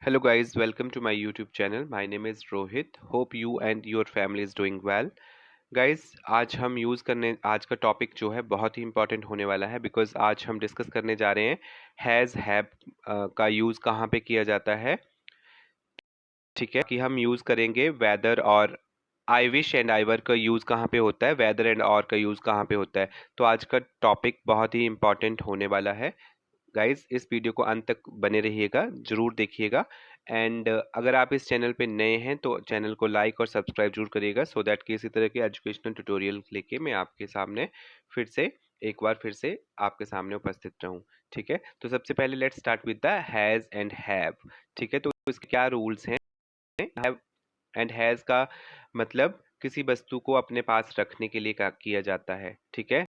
Hello guys, welcome to my YouTube channel. My name is Rohit. Hope you and your family is doing well. Guys, आज का topic जो है बहुत ही important होने वाला है बिकॉज आज हम डिस्कस करने जा रहे हैं हैज़ हैव का यूज़ कहाँ पे किया जाता है। ठीक है कि हम यूज़ करेंगे वेदर और आई विश एंड आई वर का यूज़ कहाँ पे होता है, वेदर एंड और का यूज़ कहाँ पे होता है। तो आज का टॉपिक बहुत ही इंपॉर्टेंट होने वाला है। गाइज इस वीडियो को अंत तक बने रहिएगा, जरूर देखिएगा। एंड अगर आप इस चैनल पे नए हैं तो चैनल को लाइक और सब्सक्राइब जरूर करिएगा सो दैट कि इसी तरह के एजुकेशनल ट्यूटोरियल लेके मैं आपके सामने फिर से आपके सामने उपस्थित रहूं। ठीक है, तो सबसे पहले let's start with the has and have. ठीक है, तो इसके क्या रूल्स हैं। हैव एंड हैज का मतलब किसी वस्तु को अपने पास रखने के लिए किया जाता है। ठीक है,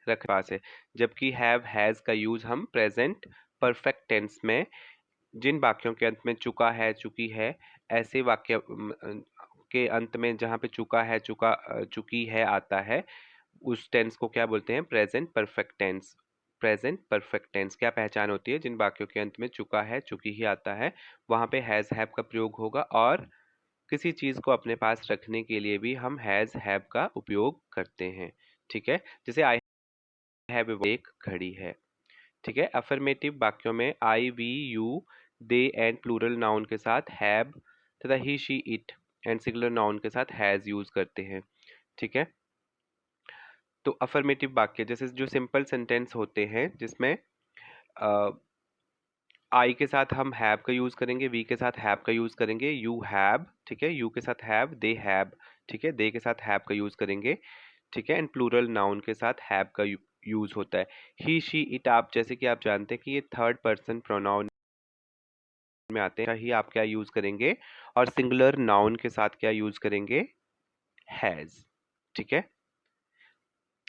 रख पास है। जबकि हैव हैज का यूज हम प्रेजेंट परफेक्ट टेंस में जिन वाक्यों के अंत में चुका है, चुकी है, ऐसे वाक्य के अंत में जहाँ पे चुका है, चुकी है आता है, उस टेंस को क्या बोलते हैं? Present perfect tense. Present perfect tense क्या पहचान होती है? जिन वाक्यों के अंत में चुका है, चुकी ही आता है, वहां पे हैज हैव का प्रयोग होगा। और किसी चीज को अपने पास रखने के लिए भी हम हैज हैव का उपयोग करते हैं। ठीक है, जैसे आई हैव एक घड़ी है। ठीक है, अफर्मेटिव वाक्यों में I we you they and plural noun के साथ हैव तथा he she it and singular noun के साथ हैज यूज करते हैं। ठीक है, तो अफर्मेटिव वाक्य जैसे जो सिंपल सेंटेंस होते हैं जिसमें आई के साथ हम हैव का यूज करेंगे, वी के साथ हैव का यूज करेंगे, यू हैव, ठीक है, यू के साथ हैव, दे हैव, ठीक है, दे के साथ हैव का यूज करेंगे। ठीक है, एंड प्लूरल नाउन के साथ हैव का यूज होता है। ही शी इट, आप जैसे कि आप जानते हैं कि ये थर्ड पर्सन प्रोनाउन में आते हैं, ही आप क्या यूज करेंगे, और सिंगुलर नाउन के साथ क्या यूज करेंगे? हैज। ठीक है,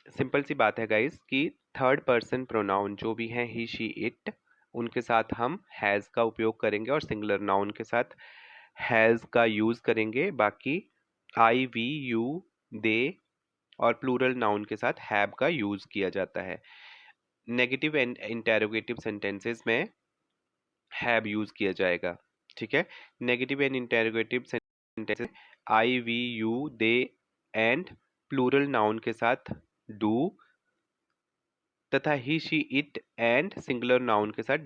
सिंपल सी बात है गाइस कि थर्ड पर्सन प्रोनाउन जो भी हैं ही शी इट, उनके साथ हम हैज का उपयोग करेंगे और सिंगुलर नाउन के साथ हैज का यूज करेंगे। बाकी आई वी यू दे और प्लूरल नाउन के साथ हैव का यूज किया जाता है। नेगेटिव एंड इंटेरोगेटिव सेंटेंसेस में हैव यूज किया जाएगा। ठीक है, negative and interrogative sentences I we you they and plural noun के साथ डू तथा he she it and singular noun के साथ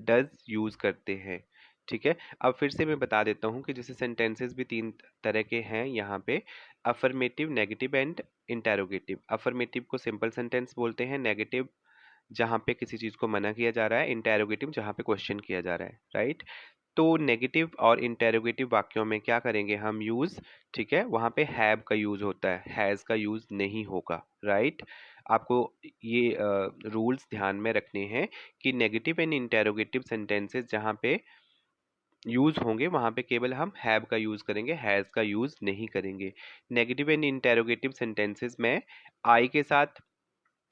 डज यूज करते हैं। ठीक है, अब फिर से मैं बता देता हूँ कि जैसे सेंटेंसेस भी तीन तरह के हैं यहाँ पे, affirmative, negative and interrogative. Affirmative को सिंपल सेंटेंस बोलते हैं, नेगेटिव जहाँ पे किसी चीज को मना किया जा रहा है, इंटेरोगेटिव जहाँ पे क्वेश्चन किया जा रहा है। राइट, तो नेगेटिव और इंटेरोगेटिव वाक्यों में क्या करेंगे हम यूज? ठीक है, वहां पे हैव का यूज होता है, हैज का यूज नहीं होगा। राइट, आपको ये रूल्स ध्यान में रखने हैं कि नेगेटिव एंड इंटेरोगेटिव सेंटेंसेस जहाँ पे यूज होंगे वहां पे केवल हम हैव का यूज करेंगे, हैज का यूज नहीं करेंगे। नेगेटिव एंड इंटेरोगेटिव सेंटेंसेस में आई के साथ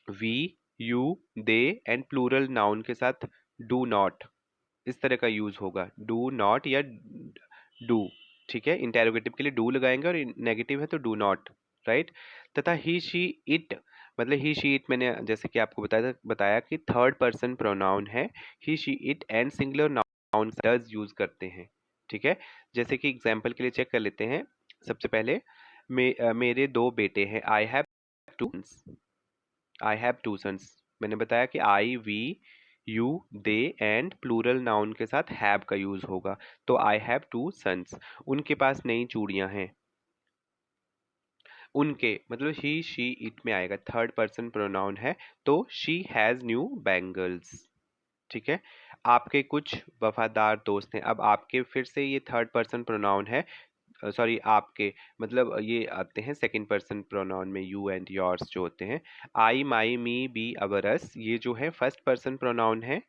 we, you, they and plural noun के साथ डू नॉट, इस तरह का यूज होगा, डू नॉट या डू। ठीक है, इंटेरोगेटिव के लिए डू लगाएंगे और नेगेटिव है तो डू नॉट। राइट, तथा ही शी इट, मतलब ही शी इट मैंने जैसे कि आपको बताया कि थर्ड पर्सन प्रोनाउन है, he she it and singular noun does use करते हैं। ठीक है, जैसे कि एग्जांपल के लिए चेक कर लेते हैं। सबसे पहले मेरे दो बेटे हैं, आई हैव टू सन्स। मैंने बताया कि I we you they and plural noun के साथ हैव का यूज होगा, तो आई हैव टू सन्स। उनके पास नई चूड़ियां हैं, उनके मतलब ही शी इट में आएगा, थर्ड पर्सन प्रोनाउन है, तो शी हैज न्यू बैंगल्स। ठीक है, आपके कुछ वफादार दोस्त हैं, अब आपके फिर से ये थर्ड पर्सन प्रोनाउन है, सॉरी आपके मतलब ये आते हैं सेकंड पर्सन प्रोनाउन में, यू एंड योर्स जो होते हैं। आई, माई, मी, बी, अवर, अस, ये जो है फर्स्ट पर्सन प्रोनाउन है।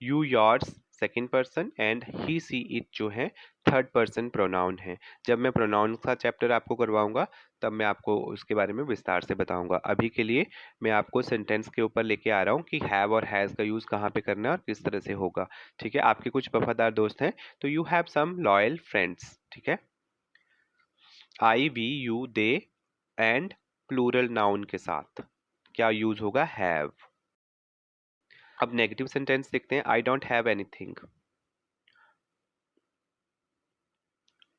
You, yours second person and he, she, it जो है थर्ड पर्सन प्रोनाउन है। जब मैं प्रोनाउन का चैप्टर आपको करवाऊंगा तब मैं आपको उसके बारे में विस्तार से बताऊंगा। अभी के लिए मैं आपको सेंटेंस के ऊपर लेके आ रहा हूँ कि हैव और हैज का यूज कहाँ पे करना है और किस तरह से होगा। ठीक है, आपके कुछ वफादार दोस्त हैं तो you have some loyal friends. ठीक है, I we you they and plural noun के साथ क्या यूज होगा? हैव। अब नेगेटिव सेंटेंस देखते हैं, आई डोंट हैव एनीथिंग।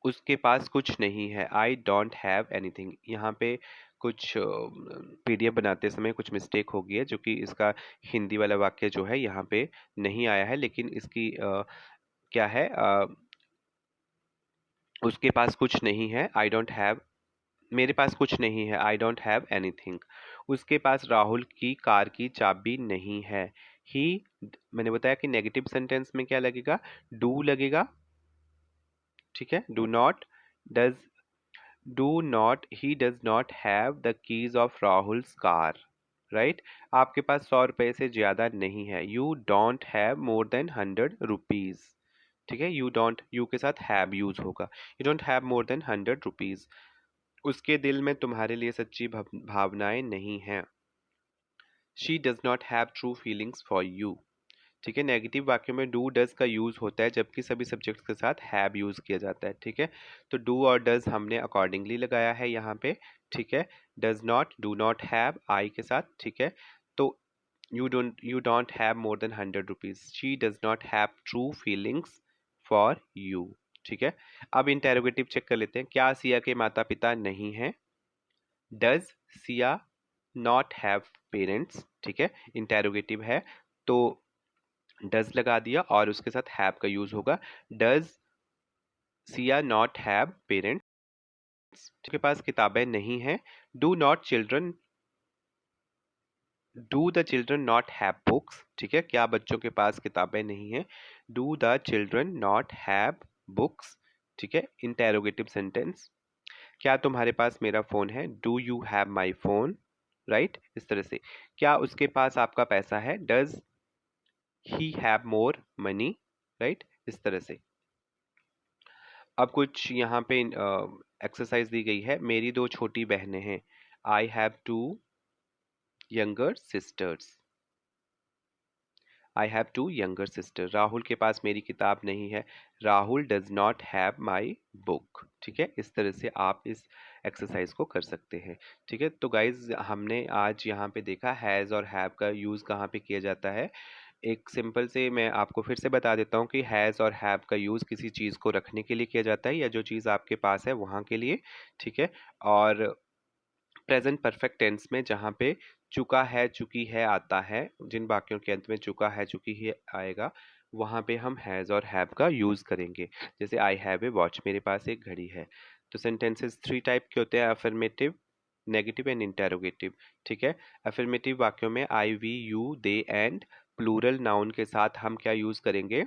उसके पास कुछ नहीं है, आई डोंट हैव एनीथिंग। यहाँ पे कुछ पीडीएफ बनाते समय कुछ मिस्टेक हो गई है, जो कि इसका हिंदी वाला वाक्य जो है यहाँ पे नहीं आया है, लेकिन इसकी क्या है, उसके पास कुछ नहीं है, आई डोंट हैव, मेरे पास कुछ नहीं है, आई डोंट हैव एनीथिंग। उसके पास राहुल की कार की चाबी नहीं है, ही, मैंने बताया कि नेगेटिव सेंटेंस में क्या लगेगा, डू लगेगा, ठीक है, do not, does, do not, he does not have the keys of Rahul's car, right. आपके पास 100 रुपए से ज्यादा नहीं है, you don't have more than 100 rupees, ठीक है, यू डोंट, यू के साथ हैव यूज होगा, you don't have more than 100 rupees. उसके दिल में तुम्हारे लिए सच्ची भावनाएं नहीं हैं, she does not have true feelings for you, ठीक है। नेगेटिव वाक्यों में डू डज का यूज होता है, जबकि सभी सब्जेक्ट्स के साथ हैव यूज किया जाता है, ठीक है। तो डू और डज हमने अकॉर्डिंगली लगाया है यहाँ पे, ठीक है। Does not, do not have I के साथ, ठीक है। तो you don't have more than 100 rupees, she does not have true feelings for you, ठीक है। अब इंटेरोगेटिव चेक कर लेते हैं, क्या सिया के माता पिता नहीं हैं, does Siya not have parents, ठीक है, इंटेरोगेटिव है, तो डज लगा दिया और उसके साथ हैव का यूज होगा, does Siya not have parents, के पास किताबें नहीं हैं, do not children, do the children not have books, ठीक है, क्या बच्चों के पास किताबें नहीं हैं, do the children not have books, ठीक है, इंटेरोगेटिव सेंटेंस। क्या तुम्हारे पास मेरा फोन है, do you have my phone, right, इस तरह से। क्या उसके पास आपका पैसा है, does he have more money, right, इस तरह से। अब कुछ यहाँ पे एक्सरसाइज दी गई है, मेरी 2 छोटी बहनें हैं, I have 2 younger sisters, I have 2 younger sister. Rahul के पास मेरी किताब नहीं है, Rahul does not have my book, ठीक है। इस तरह से आप इस एक्सरसाइज को कर सकते हैं, ठीक है। तो गाइज हमने आज यहाँ पे देखा हैज़ और हैव का यूज़ कहाँ पे किया जाता है। एक सिंपल से मैं आपको फिर से बता देता हूँ कि हैज़ और हैव का यूज़ किसी चीज़ को रखने के लिए किया जाता है, या जो चीज़ आपके पास है वहाँ के लिए, ठीक है। और प्रेजेंट परफेक्ट टेंस में जहाँ पे चुका है, चुकी है आता है, जिन वाक्यों के अंत में चुका है, चुकी है आएगा, वहाँ पे हम हैज़ और हैव का यूज़ करेंगे। जैसे आई हैव ए वॉच, मेरे पास एक घड़ी है। तो सेंटेंसेस 3 टाइप के होते हैं, अफर्मेटिव, नेगेटिव एंड इंटेरोगेटिव, ठीक है। अफर्मेटिव वाक्यों में I, we, you, they and plural noun के साथ हम क्या यूज़ करेंगे,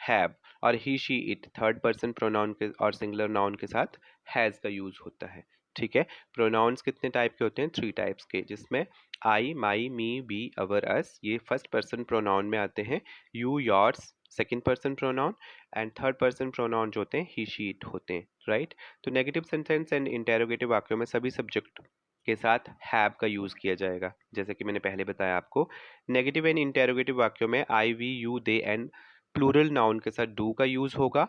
हैव, और he, she, it third person pronoun के और सिंगुलर नाउन के साथ हैज़ का यूज होता है, ठीक है। प्रोनाउंस कितने टाइप के होते हैं, 3 टाइप्स के, जिसमें आई, माई, मी, वी, अवर, अस, ये फर्स्ट पर्सन प्रोनाउन में आते हैं, you, yours second person pronoun, and third person pronoun जो होते हैं ही, शी, इट होते हैं, राइट। तो नेगेटिव सेंटेंस एंड इंटेरोगेटिव वाक्यों में सभी सब्जेक्ट के साथ हैव का यूज किया जाएगा, जैसे कि मैंने पहले बताया आपको। नेगेटिव एंड इंटेरोगेटिव वाक्यों में I, we, you, they and plural noun के साथ डू का यूज होगा,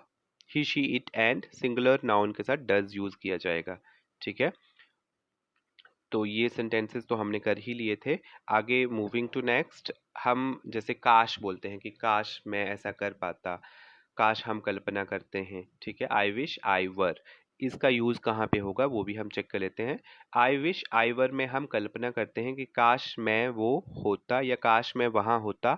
he, she, it and singular noun के साथ डज यूज किया जाएगा, ठीक है। तो ये सेंटेंसेस तो हमने कर ही लिए थे। आगे मूविंग टू नेक्स्ट, हम जैसे काश बोलते हैं कि काश मैं ऐसा कर पाता, काश हम कल्पना करते हैं, ठीक है, आई विश आई वर, इसका यूज कहाँ पे होगा वो भी हम चेक कर लेते हैं। आई विश आई वर में हम कल्पना करते हैं कि काश मैं वो होता या काश मैं वहां होता,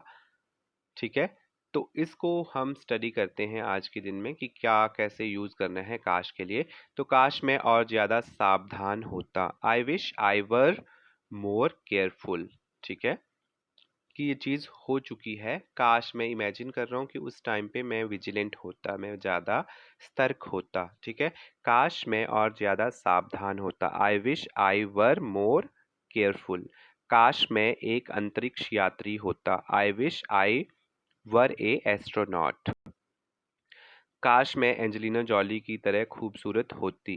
ठीक है। तो इसको हम स्टडी करते हैं आज के दिन में कि क्या कैसे यूज करना है काश के लिए। तो काश मैं और ज्यादा सावधान होता, I wish I were more careful, ठीक है, कि ये चीज हो चुकी है, काश मैं इमेजिन कर रहा हूँ कि उस टाइम पे मैं विजिलेंट होता, मैं ज्यादा सतर्क होता, ठीक है। काश मैं और ज्यादा सावधान होता, I wish I were more careful. काश मैं एक अंतरिक्ष यात्री होता, I wish I were A astronaut. काश मैं एंजेलिना जॉली की तरह खूबसूरत होती,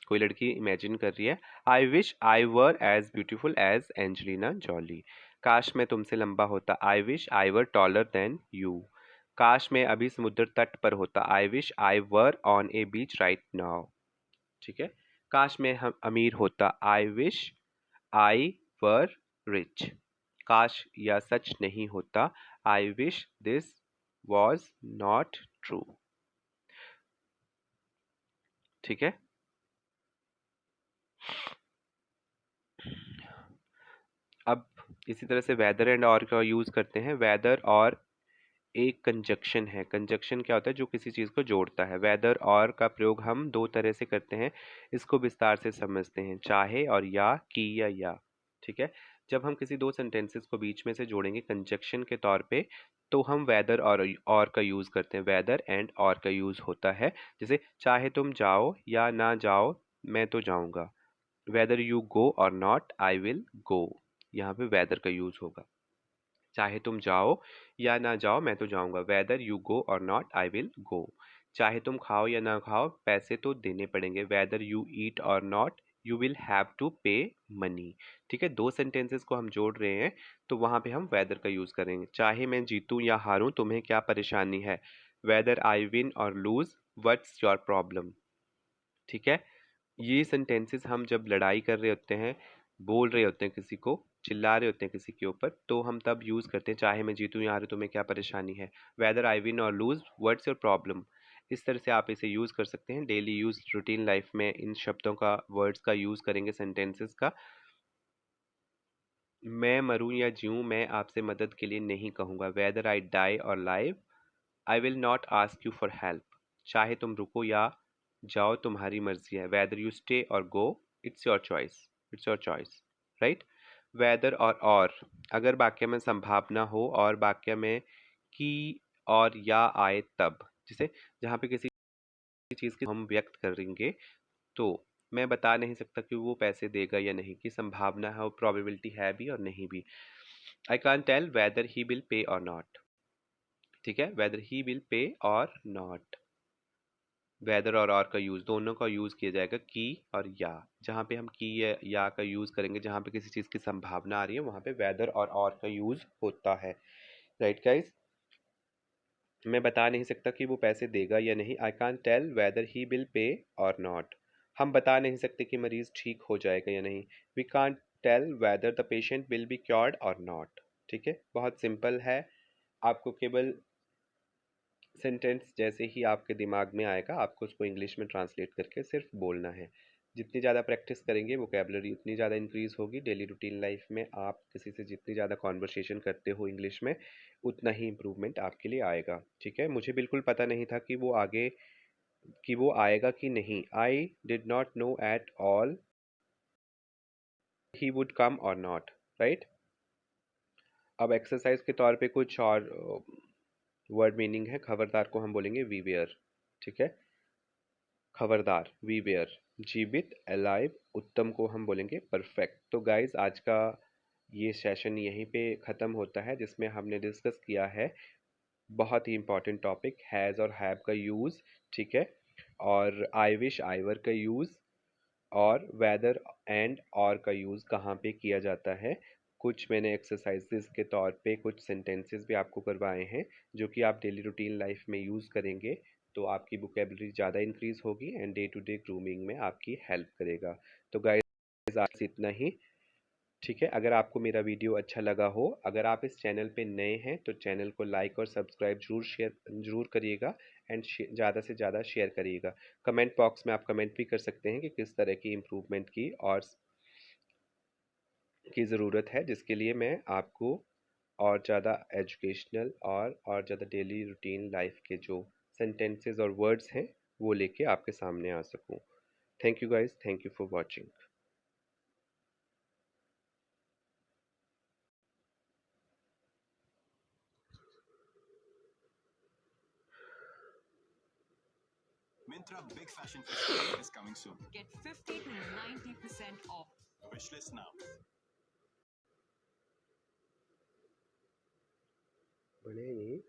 कोई लड़की इमेजिन कर रही है, I wish I were as beautiful as Angelina Jolie. काश मैं तुमसे लंबा होता, I wish I were taller than you. काश मैं अभी समुद्र तट पर होता, I wish I were on a beach right now, ठीक है। काश मैं हम अमीर होता, I wish I were rich. काश यह सच नहीं होता, I wish this was not true. ठीक है। अब इसी तरह से वेदर एंड और का यूज करते हैं। वेदर और एक कंजक्शन है। कंजक्शन क्या होता है? जो किसी चीज को जोड़ता है। वेदर और का प्रयोग हम दो तरह से करते हैं, इसको विस्तार से समझते हैं, चाहे और या, की या। ठीक है। जब हम किसी दो सेंटेंसेस को बीच में से जोड़ेंगे कंजक्शन के तौर पे, तो हम वेदर और का यूज करते हैं। वेदर एंड और का यूज होता है। जैसे चाहे तुम जाओ या ना जाओ, मैं तो जाऊंगा। वेदर यू गो और नॉट, आई विल गो। यहाँ पे वेदर का यूज होगा। चाहे तुम जाओ या ना जाओ, मैं तो जाऊंगा। वेदर यू गो और नॉट, आई विल गो। चाहे तुम खाओ या ना खाओ, पैसे तो देने पड़ेंगे। Weather you eat or not, you will have to pay money. ठीक है। दो सेंटेंसेस को हम जोड़ रहे हैं, तो वहां पे हम वेदर का यूज करेंगे। चाहे मैं जीतूं या हारूं, तुम्हें क्या परेशानी है? वेदर आई विन और लूज, व्हाट्स योर प्रॉब्लम? ठीक है। ये सेंटेंसेस हम जब लड़ाई कर रहे होते हैं, बोल रहे होते हैं किसी को, चिल्ला रहे होते हैं किसी के ऊपर, तो हम तब यूज करते हैं चाहे मैं जीतूं या हारूं, तुम्हें क्या परेशानी है? वेदर आई विन और लूज, व्हाट्स योर प्रॉब्लम? इस तरह से आप इसे यूज कर सकते हैं। डेली यूज रूटीन लाइफ में इन शब्दों का, वर्ड्स का यूज करेंगे, सेंटेंसेस का। मैं मरूं या जीऊं, मैं आपसे मदद के लिए नहीं कहूंगा। वेदर आई डाई और live, I will not ask you for help. चाहे तुम रुको या जाओ, तुम्हारी मर्जी है। Weather you stay or go, it's your choice. It's your choice, right. Whether और अगर वाक्य में संभावना हो और वाक्य में की और या आए तब, जैसे जहाँ पे किसी चीज की हम व्यक्त करेंगे, तो मैं बता नहीं सकता कि वो पैसे देगा या नहीं, की संभावना है और प्रोबेबिलिटी है भी और नहीं भी। I can tell whether he will pay or not. ठीक है। Weather he will pay or not. Weather और का यूज, दोनों का यूज किया जाएगा, की और या। जहाँ पे हम की या का यूज करेंगे, जहाँ पे किसी चीज की संभावना आ रही है, वहां पे वेदर और का यूज होता है। Right guys. मैं बता नहीं सकता कि वो पैसे देगा या नहीं। I can tell whether he will pay or not. हम बता नहीं सकते कि मरीज ठीक हो जाएगा या नहीं। We can tell whether the patient will be cured or not. ठीक है। बहुत सिंपल है। आपको केवल सेंटेंस जैसे ही आपके दिमाग में आएगा, आपको उसको इंग्लिश में ट्रांसलेट करके सिर्फ बोलना है। जितनी ज़्यादा प्रैक्टिस करेंगे, वोकेबलरी उतनी ज़्यादा इंक्रीज होगी। डेली रूटीन लाइफ में आप किसी से जितनी ज़्यादा कॉन्वर्सेशन करते हो इंग्लिश में, उतना ही इम्प्रूवमेंट आपके लिए आएगा। ठीक है। मुझे बिल्कुल पता नहीं था कि वो आगे, कि वो आएगा कि नहीं। I did not know at all he would come और नॉट, राइट। अब एक्सरसाइज के तौर पे कुछ और वर्ड मीनिंग है। खबरदार को हम बोलेंगे वी वेयर। ठीक है। खबरदार, वी वेयर। जीवित, अलाइव। उत्तम को हम बोलेंगे परफेक्ट। तो गाइज, आज का ये सेशन यहीं पे ख़त्म होता है, जिसमें हमने डिस्कस किया है बहुत ही इंपॉर्टेंट टॉपिक, हैज़ और हैव का यूज़। ठीक है। और आई विश, आईवर का यूज़, और वेदर एंड और का यूज़ कहाँ पे किया जाता है। कुछ मैंने एक्सरसाइजेस के तौर पे कुछ सेंटेंसेस भी आपको करवाए हैं, जो कि आप डेली रूटीन लाइफ में यूज़ करेंगे, तो आपकी वोकेबलरी ज़्यादा इंक्रीज होगी and day to day grooming में आपकी हेल्प करेगा। तो गाइस, आज इतना ही। ठीक है। अगर आपको मेरा वीडियो अच्छा लगा हो, अगर आप इस चैनल पे नए हैं, तो चैनल को लाइक और सब्सक्राइब जरूर करिएगा एंड ज़्यादा से ज़्यादा शेयर करिएगा। कमेंट बॉक्स में आप कमेंट भी कर सकते हैं कि किस तरह की इम्प्रूवमेंट की और की ज़रूरत है, जिसके लिए मैं आपको और ज़्यादा एजुकेशनल और ज़्यादा डेली रूटीन लाइफ के जो सेंटेंसेस और वर्ड्स हैं, वो लेके आपके सामने आ सकूं। Thank you guys, thank you for watching. Myntra Big Fashion Festival is coming soon. Get 50 to 90% off. Wishlist now. बने नहीं